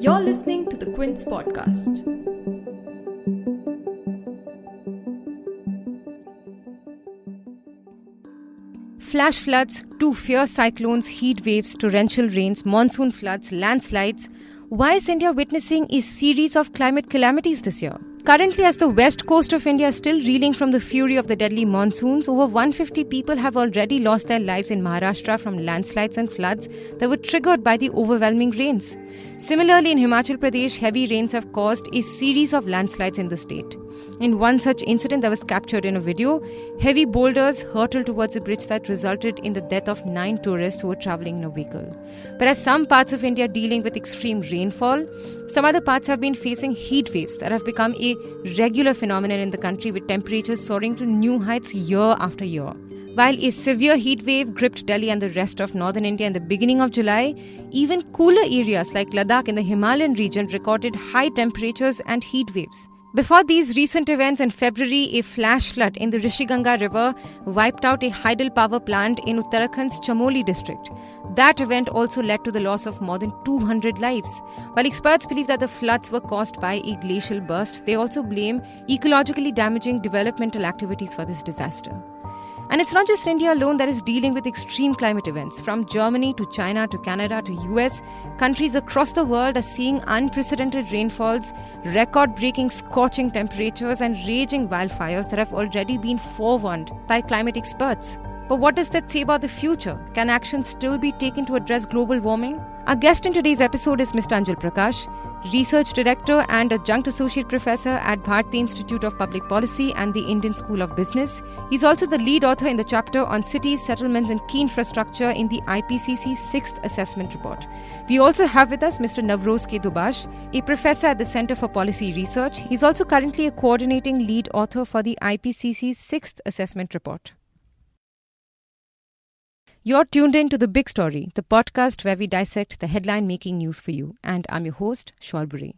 You're listening to the Quint's podcast. Flash floods to fierce cyclones, heat waves, torrential rains, monsoon floods, landslides. Why is India witnessing a series of climate calamities this year? Currently, as the west coast of India is still reeling from the fury of the deadly monsoons, over 150 people have already lost their lives in Maharashtra from landslides and floods that were triggered by the overwhelming rains. Similarly, in Himachal Pradesh, heavy rains have caused a series of landslides in the state. In one such incident that was captured in a video, heavy boulders hurtled towards a bridge that resulted in the death of 9 tourists who were travelling in a vehicle. But as some parts of India are dealing with extreme rainfall, some other parts have been facing heat waves that have become a regular phenomenon in the country, with temperatures soaring to new heights year after year. While a severe heat wave gripped Delhi and the rest of northern India in the beginning of July, even cooler areas like Ladakh in the Himalayan region recorded high temperatures and heat waves. Before these recent events in February, a flash flood in the Rishiganga river wiped out a hydel power plant in Uttarakhand's Chamoli district. That event also led to the loss of more than 200 lives. While experts believe that the floods were caused by a glacial burst, they also blame ecologically damaging developmental activities for this disaster. And it's not just India alone that is dealing with extreme climate events. From Germany to China to Canada to US, countries across the world are seeing unprecedented rainfalls, record-breaking scorching temperatures, and raging wildfires that have already been forewarned by climate experts. But what does that say about the future? Can action still be taken to address global warming? Our guest in today's episode is Mr. Anjal Prakash, Research Director and Adjunct Associate Professor at Bharati Institute of Public Policy and the Indian School of Business. He's also the lead author in the chapter on cities, settlements and key infrastructure in the IPCC 6th Assessment Report. We also have with us Mr. Navroz K. Dubash, a professor at the Center for Policy Research. He's also currently a coordinating lead author for the IPCC's 6th Assessment Report. You're tuned in to The Big Story, the podcast where we dissect the headline-making news for you. And I'm your host, Shalburi.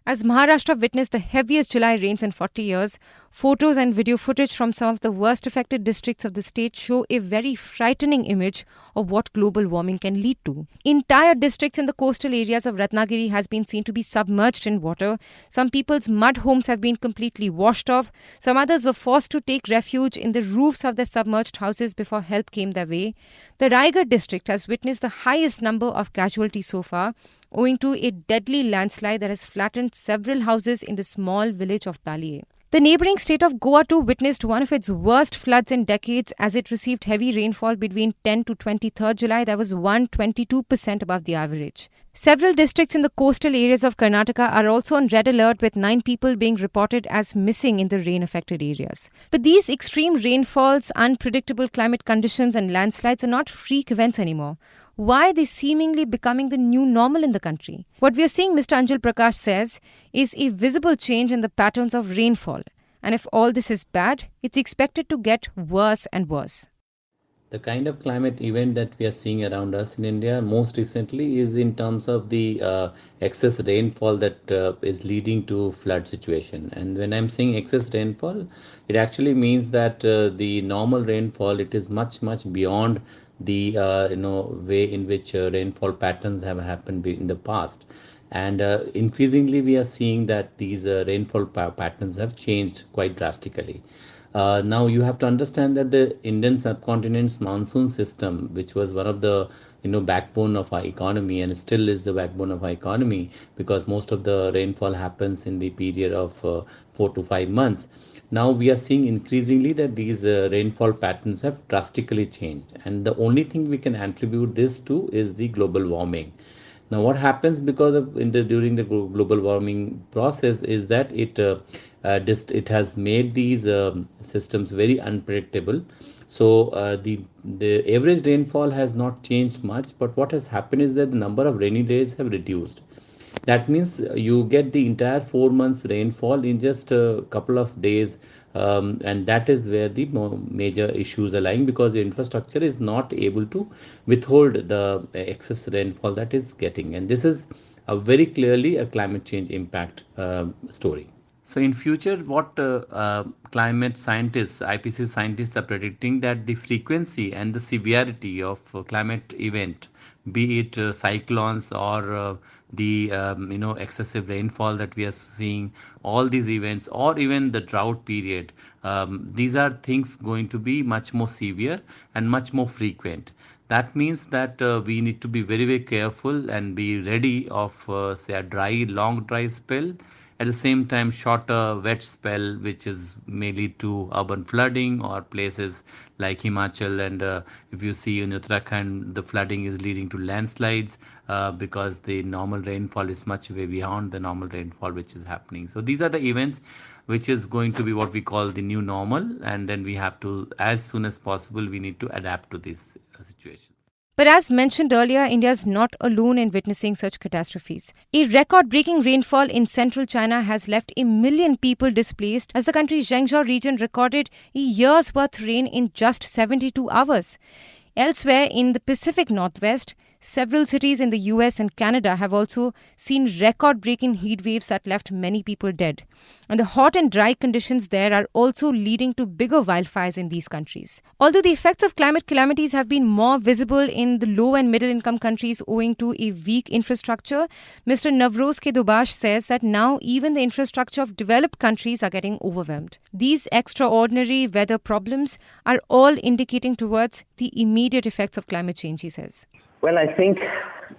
As Maharashtra witnessed the heaviest July rains in 40 years, photos and video footage from some of the worst affected districts of the state show a very frightening image of what global warming can lead to. Entire districts in the coastal areas of Ratnagiri has been seen to be submerged in water. Some people's mud homes have been completely washed off. Some others were forced to take refuge in the roofs of their submerged houses before help came their way. The Raigad district has witnessed the highest number of casualties so far, owing to a deadly landslide that has flattened several houses in the small village of Taliye. The neighbouring state of Goa too witnessed one of its worst floods in decades as it received heavy rainfall between 10 to 23rd July that was 122% above the average. Several districts in the coastal areas of Karnataka are also on red alert, with 9 people being reported as missing in the rain-affected areas. But these extreme rainfalls, unpredictable climate conditions and landslides are not freak events anymore. Why are they seemingly becoming the new normal in the country? What we are seeing, Mr. Anjal Prakash says, is a visible change in the patterns of rainfall. And if all this is bad, it's expected to get worse and worse. The kind of climate event that we are seeing around us in India most recently is in terms of the excess rainfall that is leading to flood situation. And when I'm saying excess rainfall, it actually means that the normal rainfall, it is much beyond the way in which rainfall patterns have happened in the past. And increasingly we are seeing that these rainfall patterns have changed quite drastically. Now you have to understand that the Indian subcontinent's monsoon system, which was one of the backbone of our economy and still is the backbone of our economy, because most of the rainfall happens in the period of 4 to 5 months. Now we are seeing increasingly that these rainfall patterns have drastically changed, and the only thing we can attribute this to is the global warming. Now, what happens because of during the global warming process is that it has made these systems very unpredictable. So the average rainfall has not changed much, but what has happened is that the number of rainy days have reduced. That means you get the entire 4 months rainfall in just a couple of days, and that is where the major issues are lying, because the infrastructure is not able to withhold the excess rainfall that is getting, and this is a very clearly a climate change impact story. So in future, what climate scientists, IPC scientists are predicting that the frequency and the severity of climate event, be it cyclones or the excessive rainfall that we are seeing, all these events, or even the drought period, these are things going to be much more severe and much more frequent. That means that we need to be very very careful and be ready of say a long dry spell, at the same time shorter wet spell which is may lead to urban flooding or places like Himachal, and if you see in Uttarakhand the flooding is leading to landslides because the normal rainfall is much way beyond the normal rainfall which is happening. So these are the events which is going to be what we call the new normal, and then we have to, as soon as possible, we need to adapt to these situations. But as mentioned earlier, India is not alone in witnessing such catastrophes. A record-breaking rainfall in central China has left 1 million people displaced as the country's Zhengzhou region recorded a year's worth rain in just 72 hours. Elsewhere in the Pacific Northwest, several cities in the US and Canada have also seen record-breaking heat waves that left many people dead. And the hot and dry conditions there are also leading to bigger wildfires in these countries. Although the effects of climate calamities have been more visible in the low and middle income countries owing to a weak infrastructure, Mr. Navroz K. Dubash says that now even the infrastructure of developed countries are getting overwhelmed. These extraordinary weather problems are all indicating towards the immediate effects of climate change, he says. Well, I think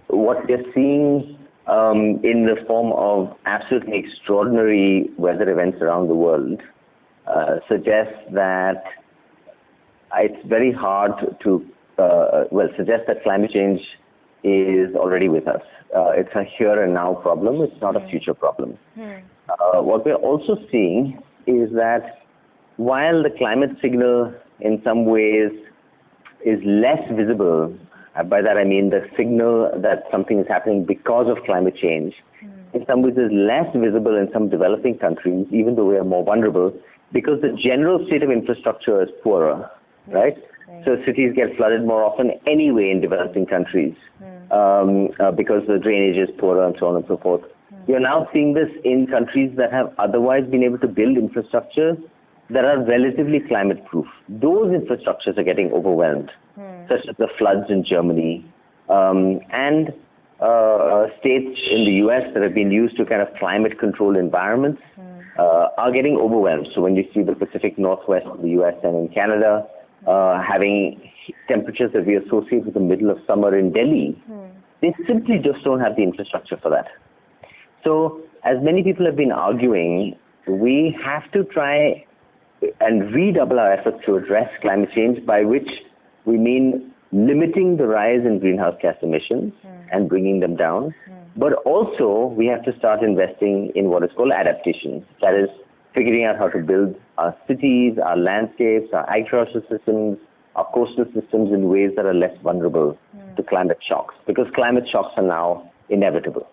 what we're seeing in the form of absolutely extraordinary weather events around the world suggests that it's very hard to suggest that climate change is already with us. It's a here and now problem. It's not a future problem. What we're also seeing is that while the climate signal in some ways is less visible, by that I mean the signal that something is happening because of climate change, in some ways is less visible in some developing countries, even though we are more vulnerable, because the general state of infrastructure is poorer, right? So cities get flooded more often anyway in developing countries because the drainage is poorer and so on and so forth. You're now seeing this in countries that have otherwise been able to build infrastructure that are relatively climate-proof. Those infrastructures are getting overwhelmed, such as the floods in Germany, and states in the US that have been used to kind of climate-controlled environments are getting overwhelmed. So when you see the Pacific Northwest of the US and in Canada having temperatures that we associate with the middle of summer in Delhi, they simply just don't have the infrastructure for that. So as many people have been arguing, we have to try and redouble our efforts to address climate change, by which we mean limiting the rise in greenhouse gas emissions and bringing them down. But also, we have to start investing in what is called adaptation. That is, figuring out how to build our cities, our landscapes, our agricultural systems, our coastal systems in ways that are less vulnerable to climate shocks, because climate shocks are now inevitable.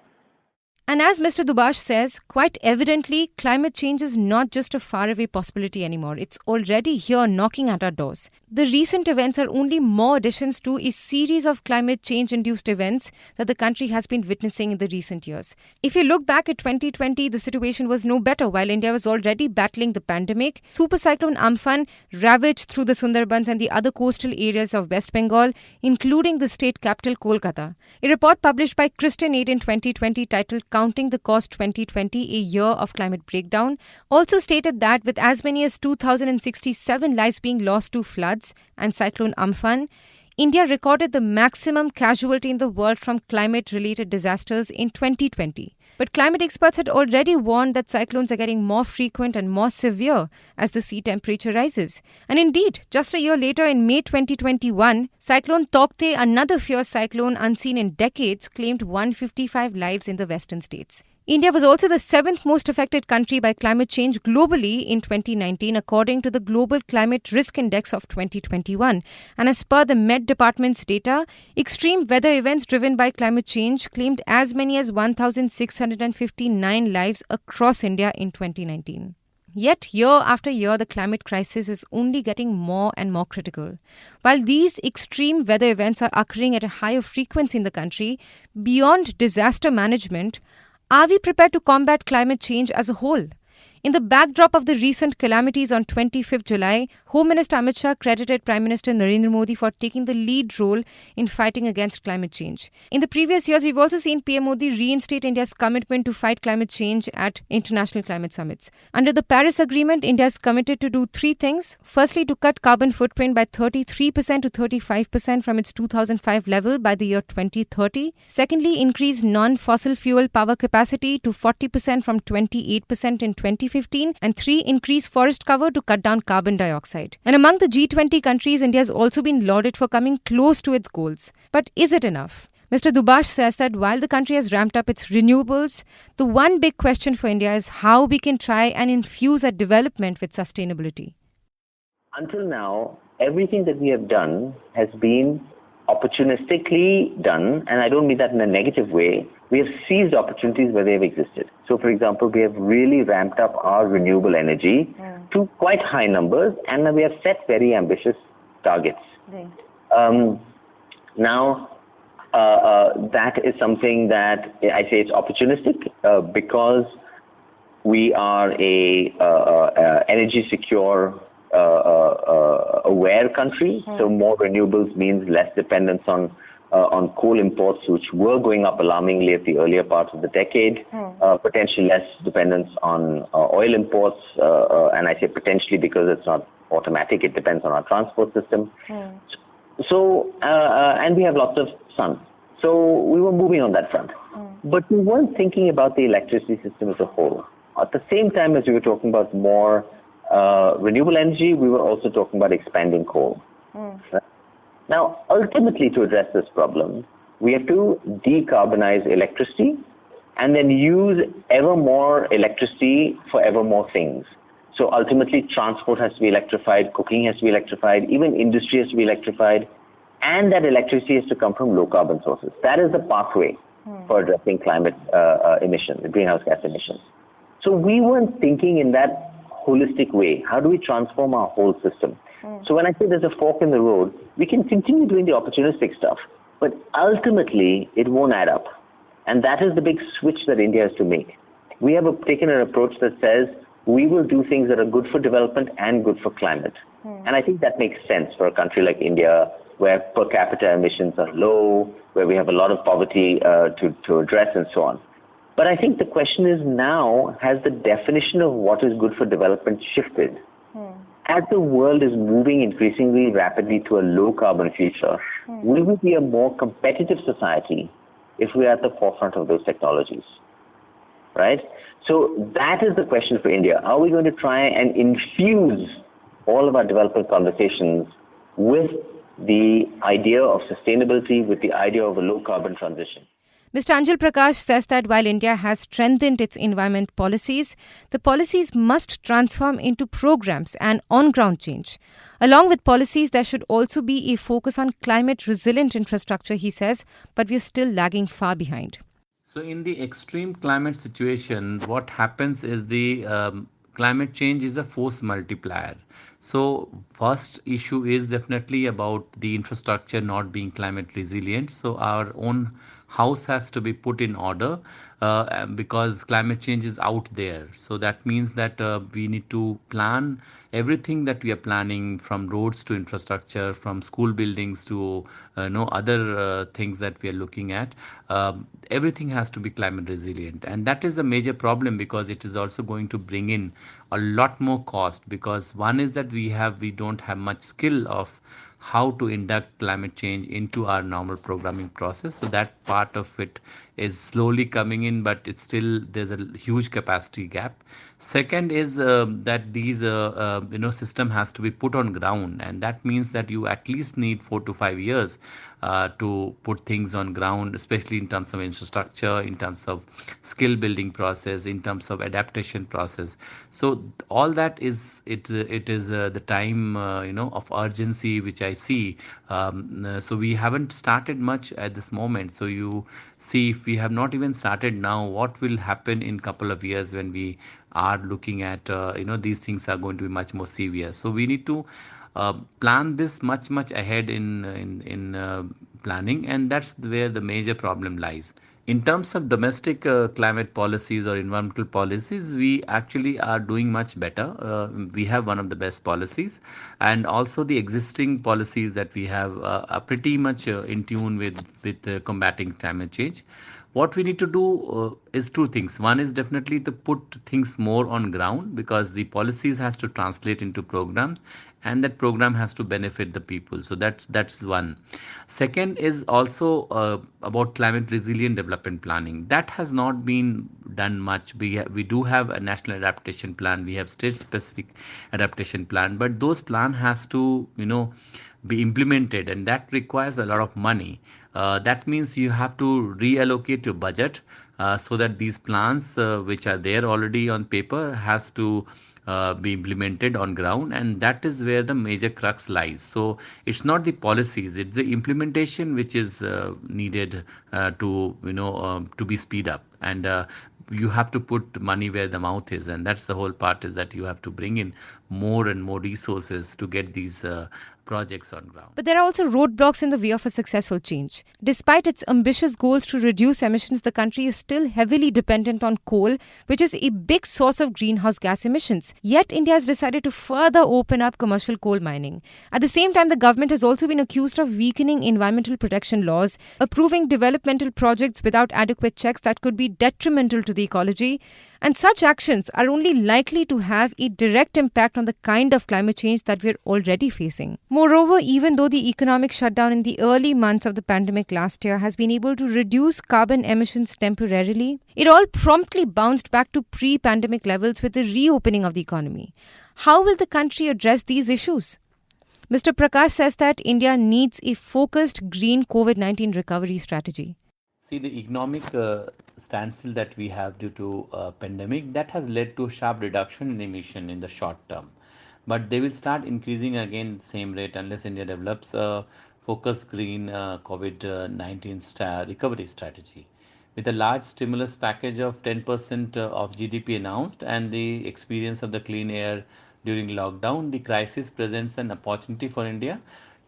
And as Mr. Dubash says, quite evidently, climate change is not just a faraway possibility anymore. It's already here knocking at our doors. The recent events are only more additions to a series of climate change-induced events that the country has been witnessing in the recent years. If you look back at 2020, the situation was no better. While India was already battling the pandemic, Super Cyclone Amphan ravaged through the Sundarbans and the other coastal areas of West Bengal, including the state capital, Kolkata. A report published by Christian Aid in 2020 titled Counting the Cost 2020, a Year of Climate Breakdown, also stated that with as many as 2,067 lives being lost to floods and Cyclone Amphan, India recorded the maximum casualty in the world from climate-related disasters in 2020. But climate experts had already warned that cyclones are getting more frequent and more severe as the sea temperature rises. And indeed, just a year later in May 2021, Cyclone Taukte, another fierce cyclone unseen in decades, claimed 155 lives in the western states. India was also the 7th most affected country by climate change globally in 2019, according to the Global Climate Risk Index of 2021. And as per the Met Department's data, extreme weather events driven by climate change claimed as many as 1,659 lives across India in 2019. Yet, year after year, the climate crisis is only getting more and more critical. While these extreme weather events are occurring at a higher frequency in the country, beyond disaster management, are we prepared to combat climate change as a whole? In the backdrop of the recent calamities on 25th July, Home Minister Amit Shah credited Prime Minister Narendra Modi for taking the lead role in fighting against climate change. In the previous years, we've also seen PM Modi reinstate India's commitment to fight climate change at international climate summits. Under the Paris Agreement, India is committed to do three things. Firstly, to cut carbon footprint by 33% to 35% from its 2005 level by the year 2030. Secondly, increase non-fossil fuel power capacity to 40% from 28% in 2015. And three, increase forest cover to cut down carbon dioxide. And among the G20 countries, India has also been lauded for coming close to its goals. But is it enough? Mr. Dubash says that while the country has ramped up its renewables, the one big question for India is how we can try and infuse our development with sustainability. Until now, everything that we have done has been opportunistically done, and I don't mean that in a negative way. We have seized opportunities where they have existed. So, for example, we have really ramped up our renewable energy to quite high numbers, and we have set very ambitious targets. Right. That is something that I say it's opportunistic because we are a energy secure, aware country. So more renewables means less dependence on coal imports, which were going up alarmingly at the earlier part of the decade. Potentially less dependence on oil imports, and I say potentially because it's not automatic; it depends on our transport system. So, and we have lots of sun. So we were moving on that front. But we weren't thinking about the electricity system as a whole. At the same time as we were talking about more renewable energy, we were also talking about expanding coal. Right? Now, ultimately, to address this problem, we have to decarbonize electricity and then use ever more electricity for ever more things. So ultimately, transport has to be electrified, cooking has to be electrified, even industry has to be electrified, and that electricity has to come from low carbon sources. That is the pathway for addressing climate emissions, greenhouse gas emissions. So we weren't thinking in that holistic way. How do we transform our whole system? So when I say there's a fork in the road, we can continue doing the opportunistic stuff, but ultimately it won't add up. And that is the big switch that India has to make. We have taken an approach that says we will do things that are good for development and good for climate. And I think that makes sense for a country like India, where per capita emissions are low, where we have a lot of poverty to address and so on. But I think the question is now, has the definition of what is good for development shifted? As the world is moving increasingly rapidly to a low carbon future, will we be a more competitive society if we are at the forefront of those technologies? Right? So that is the question for India. Are we going to try and infuse all of our development conversations with the idea of sustainability, with the idea of a low carbon transition? Mr. Anjal Prakash says that while India has strengthened its environment policies, the policies must transform into programs and on-ground change. Along with policies, there should also be a focus on climate-resilient infrastructure, he says, but we are still lagging far behind. So in the extreme climate situation, what happens is the climate change is a force multiplier. So first issue is definitely about the infrastructure not being climate resilient. So our own house has to be put in order because climate change is out there. So that means that we need to plan everything that we are planning, from roads to infrastructure, from school buildings to other things that we are looking at. Everything has to be climate resilient, and that is a major problem because it is also going to bring in a lot more cost, because one is that we don't have much skill of how to induct climate change into our normal programming process. So that part of it is slowly coming in, but it's still, there's a huge capacity gap. Second is that these system has to be put on ground, and that means that you at least need 4 to 5 years to put things on ground, especially in terms of infrastructure, in terms of skill building process, in terms of adaptation process. So all that is it is the time of urgency which I see. So we haven't started much at this moment. So you see, if we have not even started now, what will happen in couple of years when we are looking at these things are going to be much more severe. So we need to plan this much ahead in planning, and that's where the major problem lies. In terms of domestic climate policies or environmental policies, we actually are doing much better. We have one of the best policies, and also the existing policies that we have are pretty much in tune with combating climate change. What we need to do is two things. One is definitely to put things more on ground, because the policies has to translate into programs, and that program has to benefit the people. So that's one. Second is also about climate resilient development planning. That has not been done much. We do have a national adaptation plan. We have state specific adaptation plan, but those plan has to be implemented, and that requires a lot of money. That means you have to reallocate your budget, so that these plans which are there already on paper has to be implemented on ground, and that is where the major crux lies. So it's not the policies, it's the implementation which is needed to be speed up, and you have to put money where the mouth is, and that's the whole part, is that you have to bring in more and more resources to get these projects on ground. But there are also roadblocks in the way of a successful change. Despite its ambitious goals to reduce emissions, the country is still heavily dependent on coal, which is a big source of greenhouse gas emissions. Yet, India has decided to further open up commercial coal mining. At the same time, the government has also been accused of weakening environmental protection laws, approving developmental projects without adequate checks that could be detrimental to the ecology. And such actions are only likely to have a direct impact on the kind of climate change that we're already facing. Moreover, even though the economic shutdown in the early months of the pandemic last year has been able to reduce carbon emissions temporarily, it all promptly bounced back to pre-pandemic levels with the reopening of the economy. How will the country address these issues? Mr. Prakash says that India needs a focused green COVID-19 recovery strategy. See, the economic standstill that we have due to pandemic, that has led to a sharp reduction in emission in the short term. But they will start increasing again same rate unless India develops a focused green COVID-19 recovery strategy. With a large stimulus package of 10% of GDP announced and the experience of the clean air during lockdown, the crisis presents an opportunity for India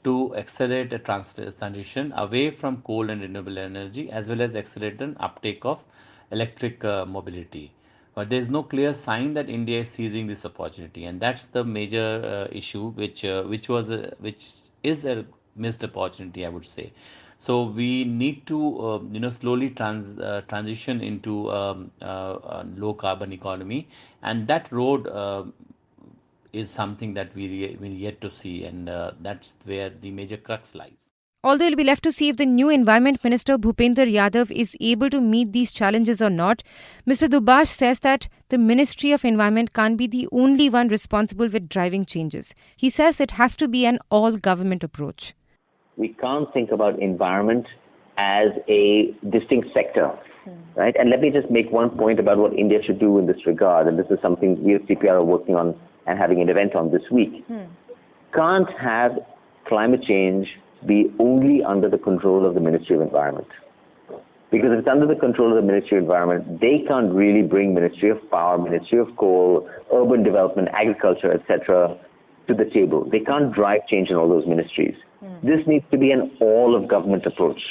to accelerate a transition away from coal and renewable energy, as well as accelerate an uptake of electric mobility. But there is no clear sign that India is seizing this opportunity, and that's the major issue, which is a missed opportunity, I would say. So we need to slowly transition into a low carbon economy, and that road is something that we yet to see, and that's where the major crux lies. Although it will be left to see if the new Environment Minister Bhupender Yadav is able to meet these challenges or not, Mr. Dubash says that the Ministry of Environment can't be the only one responsible with driving changes. He says it has to be an all-government approach. We can't think about environment as a distinct sector, right? And let me just make one point about what India should do in this regard, and this is something we at CPR are working on and having an event on this week. Can't have climate change be only under the control of the Ministry of Environment. Because if it's under the control of the Ministry of Environment, they can't really bring Ministry of Power, Ministry of Coal, Urban Development, Agriculture, etc. to the table. They can't drive change in all those ministries. This needs to be an all-of-government approach.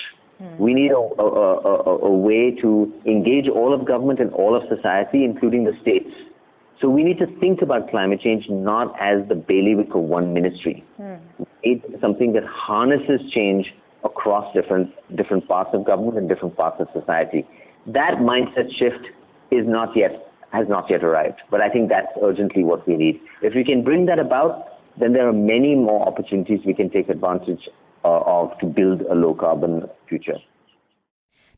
We need a way to engage all of government and all of society, including the states. So we need to think about climate change not as the bailiwick of one ministry. It's something that harnesses change across different parts of government and different parts of society. That mindset shift has not yet arrived, but I think that's urgently what we need. If we can bring that about, then there are many more opportunities we can take advantage of to build a low carbon future.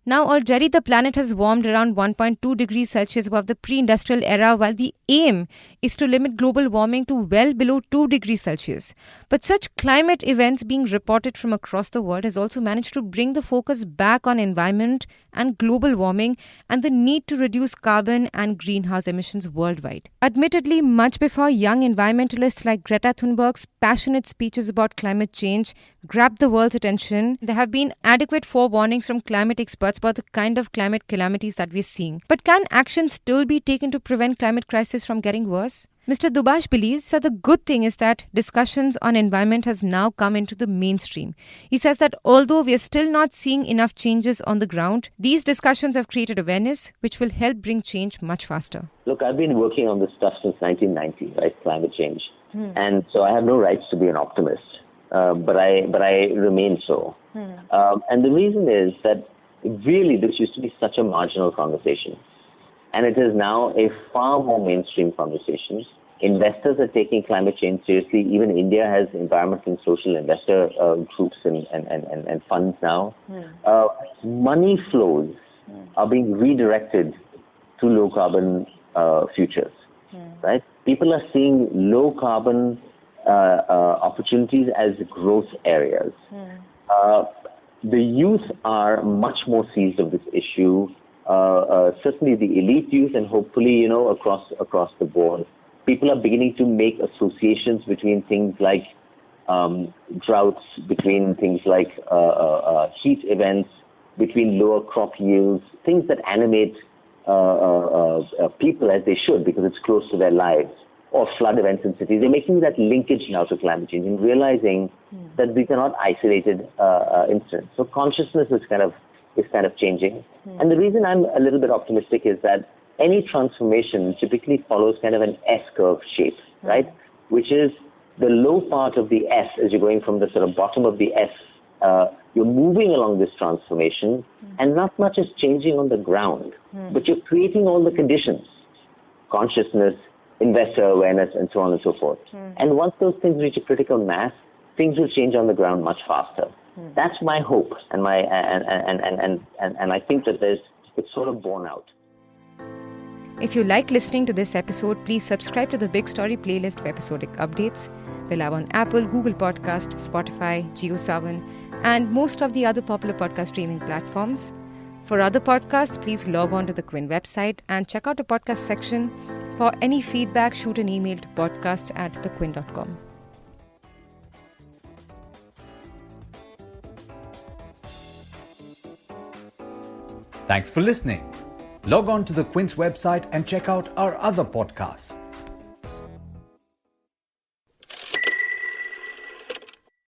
Now already the planet has warmed around 1.2 degrees Celsius above the pre-industrial era, while the aim is to limit global warming to well below 2 degrees Celsius. But such climate events being reported from across the world has also managed to bring the focus back on environment and global warming and the need to reduce carbon and greenhouse emissions worldwide. Admittedly, much before young environmentalists like Greta Thunberg's passionate speeches about climate change grabbed the world's attention, there have been adequate forewarnings from climate experts thoughts about the kind of climate calamities that we're seeing. But can action still be taken to prevent climate crisis from getting worse? Mr. Dubash believes that the good thing is that discussions on environment has now come into the mainstream. He says that although we are still not seeing enough changes on the ground, these discussions have created awareness which will help bring change much faster. Look, I've been working on this stuff since 1990, right? Climate change. And so I have no rights to be an optimist, but I remain so. And the reason is that really this used to be such a marginal conversation. And it is now a far more mainstream conversation. Investors are taking climate change seriously. Even India has environmental and social investor groups and funds now. Money flows are being redirected to low carbon futures, right? People are seeing low carbon opportunities as growth areas. The youth are much more seized of this issue. Certainly the elite youth, and hopefully, across the board, people are beginning to make associations between things like droughts, between things like heat events, between lower crop yields, things that animate people as they should because it's close to their lives, or flood events in cities. They're making that linkage now to climate change and realizing that these are not isolated incidents. So consciousness is kind of changing. And the reason I'm a little bit optimistic is that any transformation typically follows kind of an S-curve shape, right? Which is the low part of the S as you're going from the sort of bottom of the S. You're moving along this transformation and not much is changing on the ground, but you're creating all the conditions, consciousness, investor awareness, and so on and so forth. And once those things reach a critical mass, things will change on the ground much faster. That's my hope, and I think that it's sort of borne out. If you like listening to this episode, please subscribe to the Big Story playlist for episodic updates. They're live on Apple, Google Podcast, Spotify, JioSaavn, and most of the other popular podcast streaming platforms. For other podcasts, please log on to the Quint website and check out the podcast section. For any feedback, shoot an email to podcasts@thequint.com. Thanks for listening. Log on to the Quint's website and check out our other podcasts